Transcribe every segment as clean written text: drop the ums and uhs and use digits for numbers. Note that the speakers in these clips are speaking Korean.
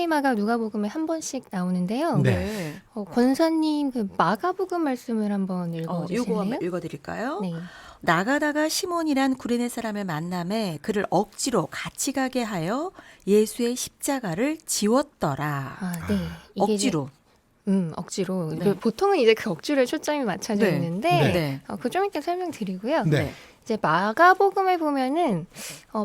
마가, 누가복음에 한 번씩 나오는데요. 네. 권사님 그 마가복음 말씀을 한번 요거 읽어주실래요? 한번 읽어드릴까요? 네. 나가다가 시몬이란 구레네 사람을 만남에 그를 억지로 같이 가게 하여 예수의 십자가를 지웠더라. 아, 네. 이게 억지로. 억지로. 네. 보통은 이제 그 억지로에 초점이 맞춰져 네. 있는데 네. 그 좀 이따 설명드리고요. 네. 이제 마가복음에 보면은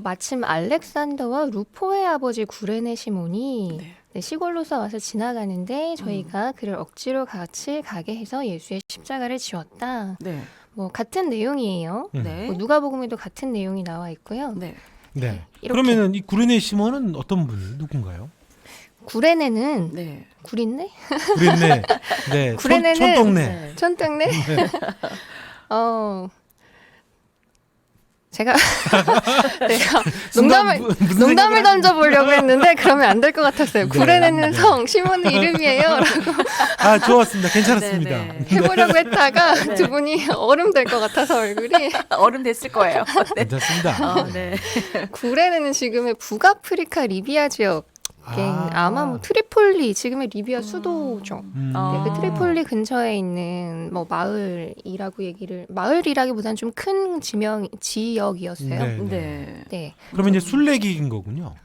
마침 알렉산더와 루포의 아버지 구레네 시몬이 네. 시골로서 와서 지나가는데 저희가 그를 억지로 같이 가게 해서 예수의 십자가를 지웠다. 네. 뭐 같은 내용이에요. 네. 뭐 누가복음에도 같은 내용이 나와 있고요. 네. 네. 이렇게. 그러면은 이 구레네 시몬은 어떤 분 누군가요? 구레네는 네. 구린네? 구레네. 네. 구레네는 촌동네. 네. 천땡네? 네. 제가 순간 농담을 무슨 생각을 던져보려고 했는데 그러면 안 될 것 같았어요. 네, 구레네는 네. 성, 시몬은 이름이에요. 라고 아, 좋았습니다. 괜찮았습니다. 네, 네. 해보려고 했다가 네. 두 분이 얼음 될 것 같아서 얼굴이. 얼음 됐을 거예요. 네. 괜찮습니다. 네. 구레네는 지금의 북아프리카 리비아 지역. 아마 뭐 트리폴리, 지금의 리비아 수도죠. 네, 그 트리폴리 근처에 있는 뭐 마을이라기보다는 좀 큰 지역이었어요. 네. 네. 네. 그러면 이제 술래기인 거군요.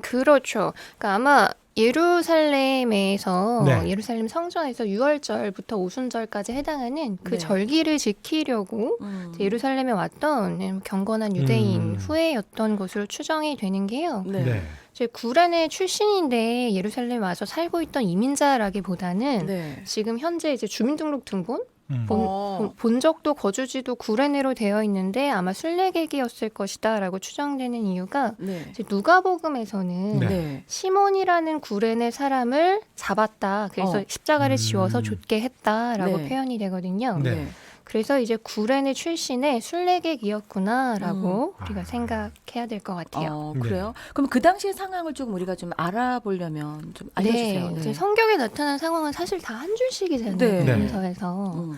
그렇죠. 그러니까 아마 예루살렘에서 네. 예루살렘 성전에서 유월절부터 오순절까지 해당하는 그 네. 절기를 지키려고 예루살렘에 왔던 경건한 유대인 후예였던 것으로 추정이 되는 게요. 네. 네. 이제 구레네 출신인데 예루살렘에 와서 살고 있던 이민자라기보다는 네. 지금 현재 이제 주민등록등본 음. 본 적도 거주지도 구레네로 되어 있는데 아마 순례객이었을 것이다라고 추정되는 이유가 네. 이제 누가복음에서는 네. 네. 시몬이라는 구레네 사람을 잡았다. 그래서 십자가를 지워서 좇게 했다라고 네. 표현이 되거든요. 네. 네. 그래서 이제 구레네 출신의 순례객이었구나라고 우리가 생각해야 될 것 같아요. 그래요? 그럼 그 당시의 상황을 조금 우리가 좀 알아보려면 좀 알려주세요. 네, 이제 성경에 나타난 상황은 사실 다 한 줄씩이잖아요. 네. 복음서에서.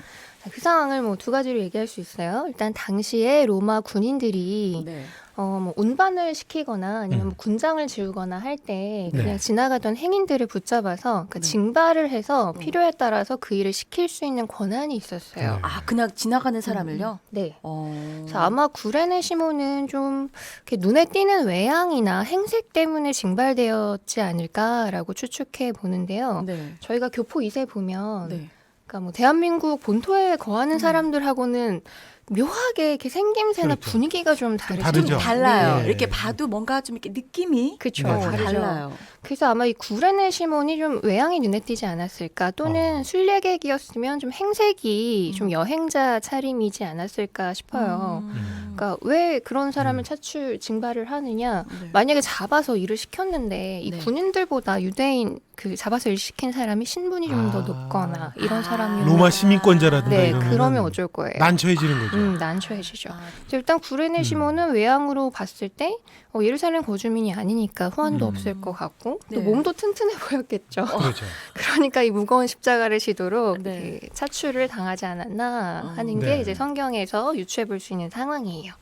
그 상황을 뭐 두 가지로 얘기할 수 있어요. 일단 당시에 로마 군인들이 네. 뭐 운반을 시키거나 아니면 뭐 군장을 지우거나 할 때 그냥 네. 지나가던 행인들을 붙잡아서 그러니까 네. 징발을 해서 필요에 따라서 그 일을 시킬 수 있는 권한이 있었어요. 네. 아, 그냥 지나가는 사람을요? 네. 그래서 그래서 아마 구레네 시몬은 좀 이렇게 눈에 띄는 외양이나 행색 때문에 징발되었지 않을까라고 추측해 보는데요. 네. 저희가 교포 2세 보면 네. 그러니까 뭐 대한민국 본토에 거하는 사람들하고는 묘하게 이렇게 생김새나 그렇죠. 분위기가 좀 다르죠. 다르죠. 좀 달라요. 네. 이렇게 봐도 뭔가 좀 이렇게 느낌이 그쵸. 네. 다르죠. 달라요. 그래서 아마 이 구레네 시몬이 좀 외양이 눈에 띄지 않았을까 또는 순례객이었으면 좀 행색이 좀 여행자 차림이지 않았을까 싶어요. 그러니까 왜 그런 사람을 징발을 하느냐? 네. 만약에 잡아서 일을 시켰는데 이 네. 군인들보다 유대인 그 잡아서 일 시킨 사람이 신분이 좀 더 높거나 이런 사람이 로마 시민권자라든가 네, 이러면 그러면 어쩔 거예요. 난처해지는 거죠. 난처해지죠. 아, 그래서 일단 구레네 시몬은 외양으로 봤을 때 예루살렘 거주민이 아니니까 후환도 없을 것 같고 또 네. 몸도 튼튼해 보였겠죠. 그렇죠. 그러니까 이 무거운 십자가를 지도록 네. 차출을 당하지 않았나 하는 네. 게 이제 성경에서 유추해 볼 수 있는 상황이에요.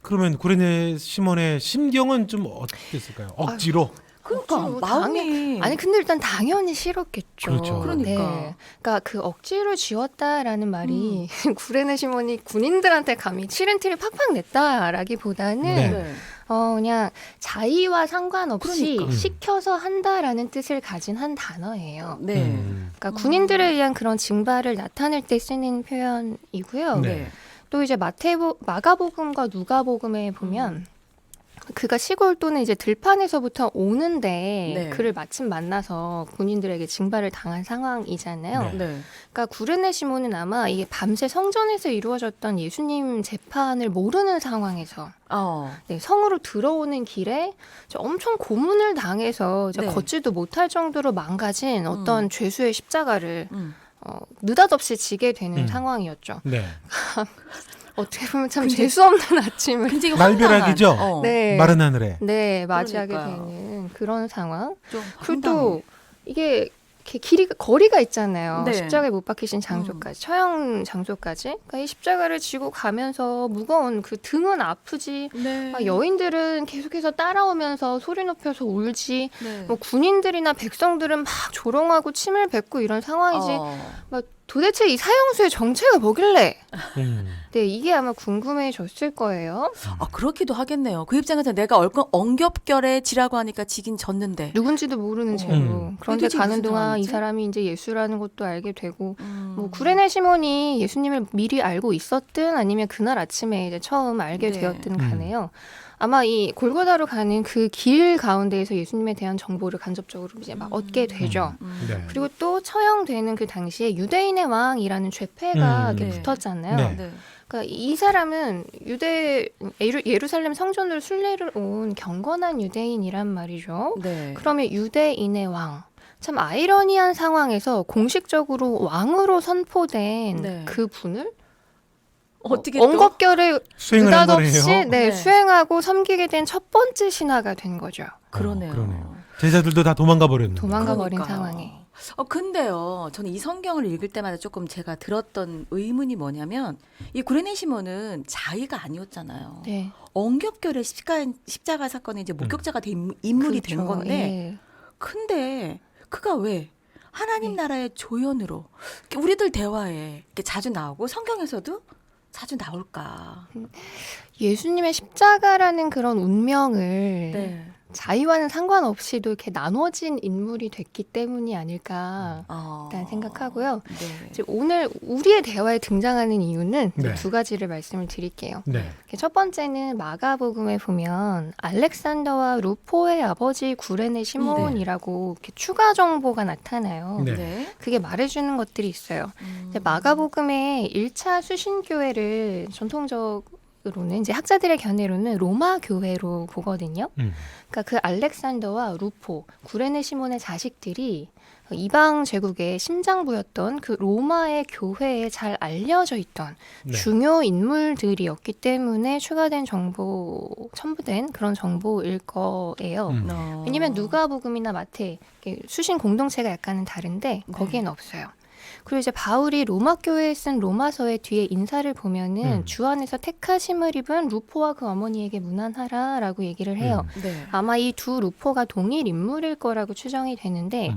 그러면 구레네 시몬의 심경은 좀 어땠을까요? 억지로? 그러니까 억지로 마음이 아니 근데 일단 당연히 싫었겠죠. 그렇죠. 그러니까. 네. 그러니까 그 억지로 지웠다라는 말이 구레네 시몬이 군인들한테 감히 치렌티를 팍팍 냈다라기보다는 네. 네. 그냥 자의와 상관없이 그러니까. 시켜서 한다라는 뜻을 가진 한 단어예요. 네. 그러니까 군인들에 의한 그런 징발을 나타낼 때 쓰는 표현이고요. 네. 네. 또 이제 마가복음과 누가복음에 보면 그가 시골 또는 이제 들판에서부터 오는데 네. 그를 마침 만나서 군인들에게 징발을 당한 상황이잖아요. 네. 네. 그러니까 구레네 시몬은 아마 이게 밤새 성전에서 이루어졌던 예수님 재판을 모르는 상황에서 네, 성으로 들어오는 길에 엄청 고문을 당해서 네. 걷지도 못할 정도로 망가진 어떤 죄수의 십자가를 느닷없이 지게 되는 상황이었죠. 네. 어떻게 보면 참 재수 없는 아침을 굉장히 날벼락이죠? 황당한, 네, 마른 하늘에. 네 맞이하게 그러니까요. 되는 그런 상황. 좀 그리고 또 이게 이렇게 거리가 있잖아요. 네. 십자가에 못 박히신 장소까지, 처형 장소까지. 그러니까 이 십자가를 지고 가면서 무거운 그 등은 아프지. 네. 막 여인들은 계속해서 따라오면서 소리 높여서 울지. 네. 뭐 군인들이나 백성들은 막 조롱하고 침을 뱉고 이런 상황이지. 막 도대체 이 사형수의 정체가 뭐길래? 네, 이게 아마 궁금해졌을 거예요. 그렇기도 하겠네요. 그 입장에서 내가 엉겹결에 지라고 하니까 지긴 졌는데. 누군지도 모르는 채로. 그런데 도대체 가는 무슨 동안 이 상황이지? 사람이 이제 예수라는 것도 알게 되고, 뭐 구레네 시몬이 예수님을 미리 알고 있었든 아니면 그날 아침에 이제 처음 알게 네. 되었든 간에요. 아마 이 골고다로 가는 그 길 가운데에서 예수님에 대한 정보를 간접적으로 이제 막 얻게 되죠. 네. 그리고 또 처형되는 그 당시에 유대인의 왕이라는 죄패가 이렇게 네. 붙었잖아요. 네. 네. 그러니까 이 사람은 예루살렘 성전으로 순례를 온 경건한 유대인이란 말이죠. 네. 그러면 유대인의 왕. 참 아이러니한 상황에서 공식적으로 왕으로 선포된 네. 그 분을 어떻게 또? 엉겁결에 수행을 한 느닷없이 거네요. 네, 네. 수행하고 섬기게 된 첫 번째 신하가 된 거죠. 그러네요. 그러네요. 제자들도 다 도망가 버렸는데. 도망가 버린 그러니까요. 상황에. 근데요, 저는 이 성경을 읽을 때마다 조금 제가 들었던 의문이 뭐냐면, 이 구레네 시몬은 자의가 아니었잖아요. 네. 엉겹결에 십자가 사건에 이제 목격자가 된 인물이 된 그렇죠. 건데, 예. 근데 그가 왜 하나님 나라의 조연으로 이렇게 우리들 대화에 이렇게 자주 나오고 성경에서도 자주 나올까? 예수님의 십자가라는 그런 운명을 네. 자의와는 상관없이도 이렇게 나눠진 인물이 됐기 때문이 아닐까 일단 어. 생각하고요. 네. 이제 오늘 우리의 대화에 등장하는 이유는 네. 두 가지를 말씀을 드릴게요. 네. 첫 번째는 마가복음에 보면 알렉산더와 루포의 아버지 구레네 시몬이라고 이렇게 추가 정보가 나타나요. 네. 네. 그게 말해주는 것들이 있어요. 이제 마가복음의 1차 수신교회를 전통적으로는 이제 학자들의 견해로는 로마 교회로 보거든요. 그러니까 그 알렉산더와 루포, 구레네 시몬의 자식들이 이방 제국의 심장부였던 그 로마의 교회에 잘 알려져 있던 네. 중요 인물들이었기 때문에 추가된 정보, 첨부된 그런 정보일 거예요. 왜냐면 누가복음이나 마태 이렇게 수신 공동체가 약간은 다른데 거기엔 없어요. 그리고 이제 바울이 로마 교회에 쓴 로마서의 뒤에 인사를 보면은 주 안에서 택하심을 입은 루포와 그 어머니에게 문안하라라고 얘기를 해요. 네. 아마 이 두 루포가 동일 인물일 거라고 추정이 되는데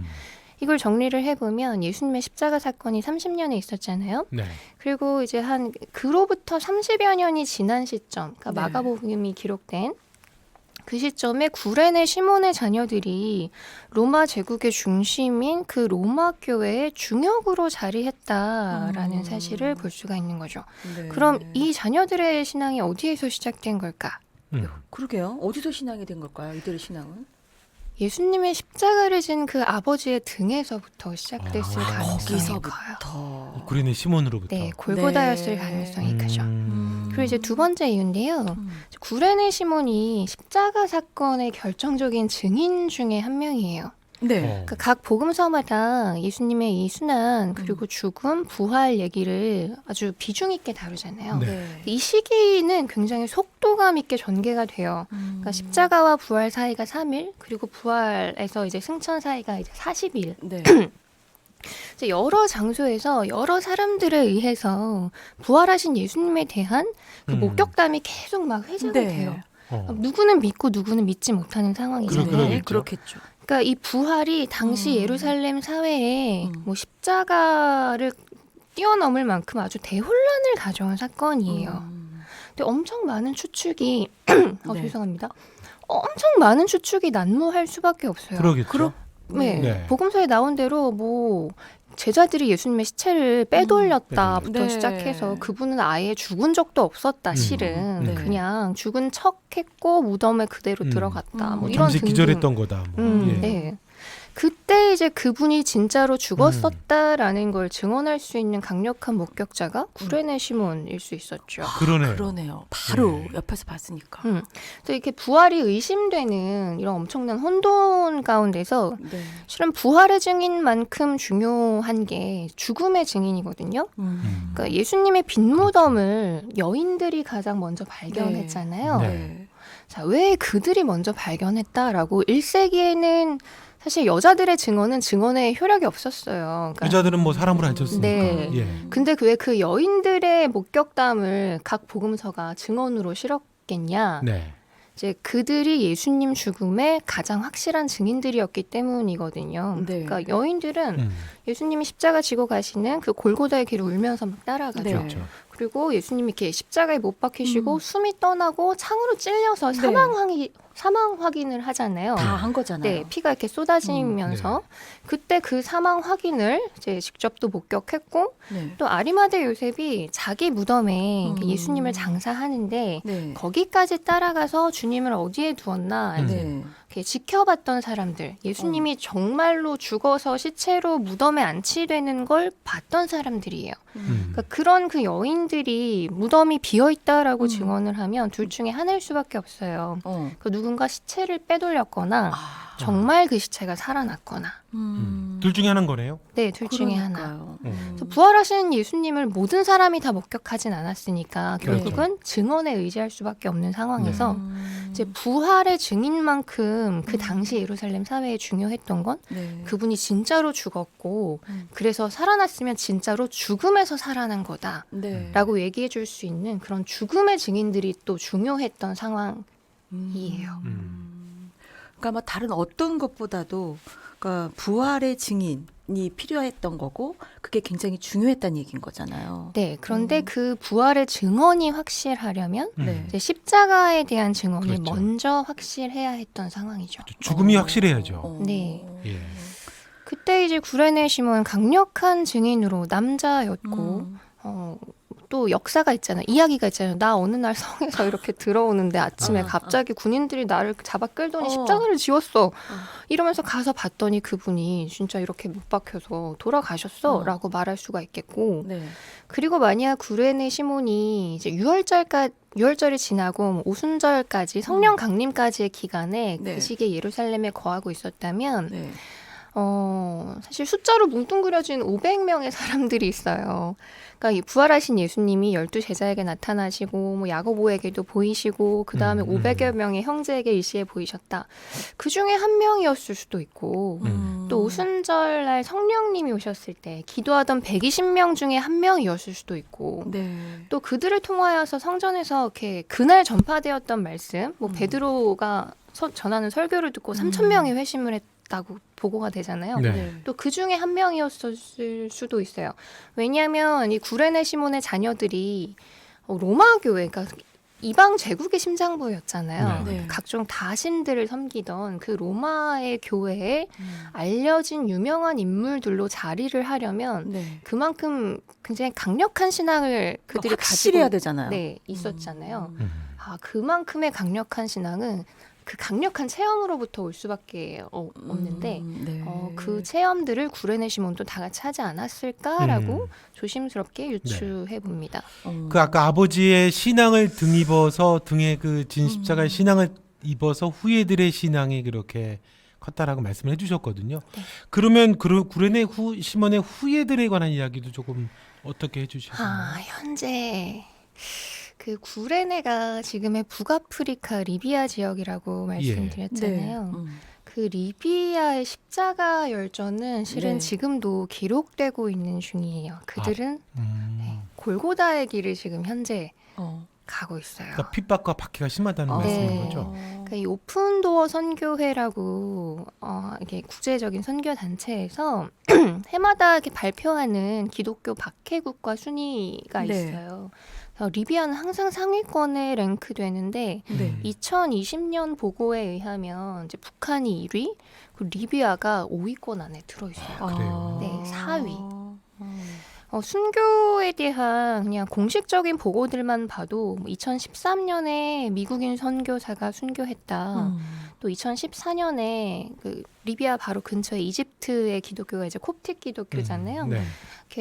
이걸 정리를 해보면 예수님의 십자가 사건이 30년에 있었잖아요. 네. 그리고 이제 한 그로부터 30여 년이 지난 시점, 그러니까 네. 마가복음이 기록된 그 시점에 구레네 시몬의 자녀들이 로마 제국의 중심인 그 로마 교회의 중역으로 자리했다라는 사실을 볼 수가 있는 거죠. 네. 그럼 이 자녀들의 신앙이 어디에서 시작된 걸까? 그러게요. 어디서 신앙이 된 걸까요? 이들의 신앙은? 예수님의 십자가를 진 그 아버지의 등에서부터 시작됐을 가능성이 커요. 거기서부터. 구레네 시몬으로부터. 네, 골고다였을 네. 가능성이 크죠. 그리고 이제 두 번째 이유인데요. 구레네 시몬이 십자가 사건의 결정적인 증인 중에 한 명이에요. 네. 그러니까 각 복음서마다 예수님의 이 순환 그리고 죽음, 부활 얘기를 아주 비중 있게 다루잖아요. 네. 이 시기는 굉장히 속도감 있게 전개가 돼요. 그러니까 십자가와 부활 사이가 3일, 그리고 부활에서 이제 승천 사이가 이제 40일. 네. 이제 여러 장소에서 여러 사람들에 의해서 부활하신 예수님에 대한 그 목격담이 계속 막 회자가 네. 돼요. 누구는 믿고 누구는 믿지 못하는 상황이잖아요. 그러겠죠. 그렇겠죠. 그러니까 이 부활이 당시 예루살렘 사회에 뭐 십자가를 뛰어넘을 만큼 아주 대혼란을 가져온 사건이에요. 근데 엄청 많은 추측이 네. 죄송합니다. 엄청 많은 추측이 난무할 수밖에 없어요. 그러겠죠. 네. 네. 복음서에 나온 대로 뭐 제자들이 예수님의 시체를 빼돌렸다부터 네. 시작해서 그분은 아예 죽은 적도 없었다. 실은 네. 그냥 죽은 척했고 무덤에 그대로 들어갔다. 뭐 이런 잠시 등등. 기절했던 거다. 뭐. 예. 네. 그때 이제 그분이 진짜로 죽었었다라는 걸 증언할 수 있는 강력한 목격자가 구레네 시몬일 수 있었죠. 그러네요. 그러네요. 바로 네. 옆에서 봤으니까. 또 이렇게 부활이 의심되는 이런 엄청난 혼돈 가운데서 네. 실은 부활의 증인만큼 중요한 게 죽음의 증인이거든요. 그러니까 예수님의 빈 무덤을 여인들이 가장 먼저 발견했잖아요. 네. 네. 자, 왜 그들이 먼저 발견했다라고 1세기에는 사실 여자들의 증언은 증언에 효력이 없었어요. 그러니까 여자들은 뭐 사람으로 안 쳤으니까. 네. 예. 근데 그 여인들의 목격담을 각 복음서가 증언으로 실었겠냐? 네. 이제 그들이 예수님 죽음의 가장 확실한 증인들이었기 때문이거든요. 네. 그러니까 여인들은 음. 예수님이 십자가 지고 가시는 그 골고다의 길을 울면서 막 따라가죠. 네. 그렇죠. 그리고 예수님이 이렇게 십자가에 못 박히시고 숨이 떠나고 창으로 찔려서 네. 사망 확인을 하잖아요. 다 한 거잖아요. 네, 피가 이렇게 쏟아지면서 그때 그 사망 확인을 이제 직접 또 목격했고 네. 또 아리마대 요셉이 자기 무덤에 음. 예수님을 장사하는데 네. 거기까지 따라가서 주님을 어디에 두었나 이제 네. 이렇게 지켜봤던 사람들, 예수님이 정말로 죽어서 시체로 무덤에 안치되는 걸 봤던 사람들이에요. 그러니까 그런 그 여인들이 무덤이 비어 있다라고 증언을 하면 둘 중에 하나일 수밖에 없어요. 그 누군가 시체를 빼돌렸거나 정말 그 시체가 살아났거나. 둘 중에 하나인 거네요. 네, 둘 중에 하나. 그러니까요. 그래서 부활하신 예수님을 모든 사람이 다 목격하진 않았으니까 그렇죠. 결국은 증언에 의지할 수밖에 없는 상황에서 이제 부활의 증인만큼 그 당시 예루살렘 사회에 중요했던 건 네. 그분이 진짜로 죽었고 그래서 살아났으면 진짜로 죽음에서 살아난 거다라고 네. 얘기해 줄 수 있는 그런 죽음의 증인들이 또 중요했던 상황이에요. 그러니까 뭐 다른 어떤 것보다도 그러니까 부활의 증인이 필요했던 거고 그게 굉장히 중요했다는 얘기인 거잖아요. 네, 그런데 그 부활의 증언이 확실하려면 네. 이제 십자가에 대한 증언이 그렇죠. 먼저 확실해야 했던 상황이죠. 죽음이 확실해야죠. 네. 예. 그때 이제 구레네 시몬 강력한 증인으로 남자였고 또 역사가 있잖아요. 이야기가 있잖아요. 나 어느 날 성에서 이렇게 들어오는데 아침에 갑자기 군인들이 나를 잡아 끌더니 십자가를 지웠어. 이러면서 가서 봤더니 그분이 진짜 이렇게 못 박혀서 돌아가셨어. 라고 말할 수가 있겠고 네. 그리고 만약 구레네 시몬이 이제 유월절이 지나고 뭐 오순절까지 성령 강림까지의 기간에 네. 그 시기에 예루살렘에 거하고 있었다면 네. 사실 숫자로 뭉뚱그려진 500명의 사람들이 있어요. 그러니까 이 부활하신 예수님이 12제자에게 나타나시고 뭐 야고보에게도 보이시고 그 다음에 500여 명의 형제에게 일시에 보이셨다. 그 중에 한 명이었을 수도 있고 또 오순절날 성령님이 오셨을 때 기도하던 120명 중에 한 명이었을 수도 있고 네. 또 그들을 통하여서 성전에서 이렇게 그날 전파되었던 말씀, 뭐 베드로가 전하는 설교를 듣고 3,000명이 회심을 했다고 보고가 되잖아요. 네. 또 그 중에 한 명이었을 수도 있어요. 왜냐하면 이 구레네 시몬의 자녀들이 로마 교회, 그러니까 이방 제국의 심장부였잖아요. 네. 각종 다신들을 섬기던 그 로마의 교회에 알려진 유명한 인물들로 자리를 하려면 네. 그만큼 굉장히 강력한 신앙을 그들이 확실해야 가지고 되잖아요. 네, 있었잖아요. 음. 그만큼의 강력한 신앙은 그 강력한 체험으로부터 올 수밖에 없는데 네. 그 체험들을 구레네 시몬도 다 같이 하지 않았을까라고 조심스럽게 유추해 봅니다. 그 아까 아버지의 신앙을 등입어서 등에 그 진십자가의 신앙을 입어서 후예들의 신앙이 그렇게 컸다라고 말씀을 해주셨거든요. 네. 그러면 구레네 시몬의 후예들에 관한 이야기도 조금 어떻게 해주시나요? 현재 그 구레네가 지금의 북아프리카 리비아 지역이라고 말씀드렸잖아요. 네. 그 리비아의 십자가 열전은 실은 네. 지금도 기록되고 있는 중이에요. 그들은 골고다의 길을 지금 현재 가고 있어요. 그러니까 핍박과 박해가 심하다는 네. 말씀인 거죠. 그러니까 이 오픈도어 선교회라고 이게 국제적인 선교 단체에서 해마다 이렇게 발표하는 기독교 박해국가 순위가 네. 있어요. 그래서 리비아는 항상 상위권에 랭크되는데 네. 2020년 보고에 의하면 이제 북한이 1위, 그리고 리비아가 5위권 안에 들어있어요. 그래요? 네, 4위. 순교에 대한 그냥 공식적인 보고들만 봐도 2013년에 미국인 선교사가 순교했다. 또 2014년에 그 리비아 바로 근처에 이집트의 기독교가 이제 콥틱 기독교잖아요. 네.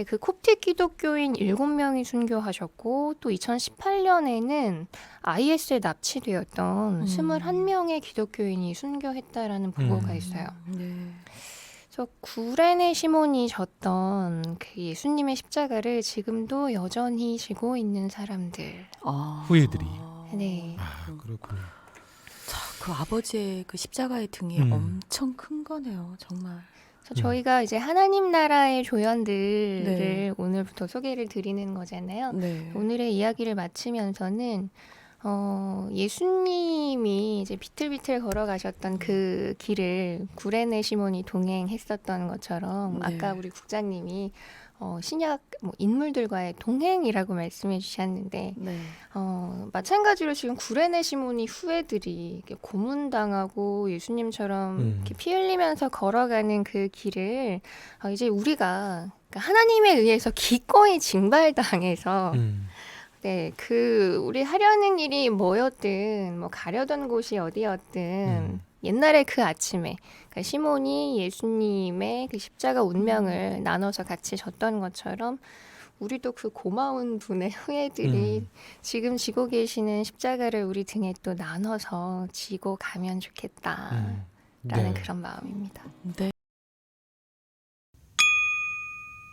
그 콥틱 기독교인 7명이 순교하셨고 또 2018년에는 IS에 납치되었던 21명의 기독교인이 순교했다라는 보고가 있어요. 네. 그래서 구레네 시몬이 졌던 그 예수님의 십자가를 지금도 여전히 지고 있는 사람들. 후예들이. 네. 그렇군요. 그 아버지의 그 십자가의 등이 엄청 큰 거네요, 정말. 그래서 저희가 이제 하나님 나라의 조연들을 네. 오늘부터 소개를 드리는 거잖아요. 네. 오늘의 이야기를 마치면서는 예수님이 이제 비틀비틀 걸어가셨던 그 길을 구레네 시몬이 동행했었던 것처럼 네. 아까 우리 국장님이 신약 인물들과의 동행이라고 말씀해 주셨는데 네. 마찬가지로 지금 구레네 시몬이 후예들이 이렇게 고문당하고 예수님처럼 이렇게 피 흘리면서 걸어가는 그 길을 이제 우리가 그러니까 하나님에 의해서 기꺼이 징발당해서 네, 우리 하려는 일이 뭐였든, 뭐 가려던 곳이 어디였든, 옛날에 그 아침에, 그러니까 시몬이 예수님의 그 십자가 운명을 나눠서 같이 졌던 것처럼, 우리도 그 고마운 분의 후예들이 지금 지고 계시는 십자가를 우리 등에 또 나눠서 지고 가면 좋겠다라는 네. 그런 마음입니다. 네.